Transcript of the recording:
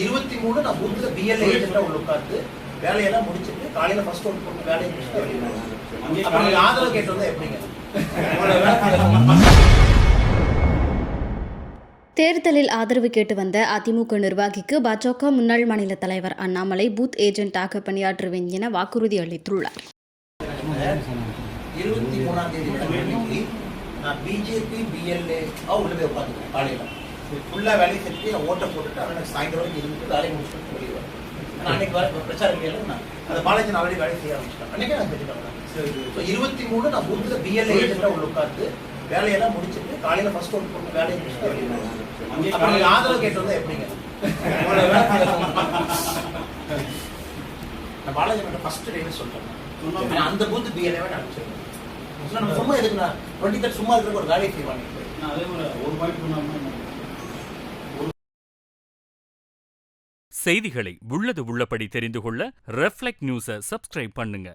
23 நான் பூத்துல பிஎல்ஏ ஏஜென்ட்டா உள்ள உட்கார்ந்து வேலையெல்லாம் முடிச்சிட்டு காலையில ஃபர்ஸ்ட் ஒர்க் பண்ணி வேலையை முடிச்சுட்டு வெளியே போவேன். அப்ப நீங்க ஆதரவு கேட்டு வந்தா எப்படிங்க? தேர்தலில் ஆதரவு கேட்டு வந்த அதிமுக நிர்வாகிக்கு பாஜக முன்னாள் மாநில தலைவர் அண்ணாமலை பூத் ஏஜென்ட்டாக பணியாற்றுவேன் என வாக்குறுதி அளித்துள்ளார். 23ஆம் தேதி நான் பிஜேபி பிஎல்ஏ உள்ள போய் உட்காந்துருக்கேன். காலையில ஃபுல்லா வேலையை செஞ்சு ஓட்டை போட்டுட்டு அவனுக்கு சாயந்தரம் வரைக்கும் இருந்துட்டு வேலையை முடிச்சுட்டு வெளியே வரேன். அன்னைக்கு பிரச்சாரம் கேள்வி நான் அந்த பாலாஜி ஆல்ரெடி வேலை செய்ய ஆரம்பிச்சிட்டேன். அன்னைக்கே நான் தெரிஞ்சுக்கிறேன். 23 நான் பூத்துல பிஎல்ஏ ஏஜென்ட்டா உள்ள உட்கார்ந்து வேலையெல்லாம் முடிச்சுட்டு காலையில ஃபர்ஸ்ட் ஒர்க் பண்ணி வேலையை முடிச்சுட்டு வெளியே போவேன். அப்ப நீங்க ஆதரவு கேட்டு வந்தா எப்படிங்க? நான் பாலாஜி ஃபர்ஸ்ட் டே சொல்லிட்டேன். அந்த பூத்து பிஎல்ஏவை நான் அனுப்பிச்சிருக்கேன். சும்மா எதுக்குண்ணா 20 சும்மா இருக்கிற ஒரு வேலையை செய்வாங்க. செய்திகளை உள்ளது உள்ளபடி தெரிந்து கொள்ள ரெஃப்ளெக்ட் நியூஸை சப்ஸ்கிரைப் பண்ணுங்க.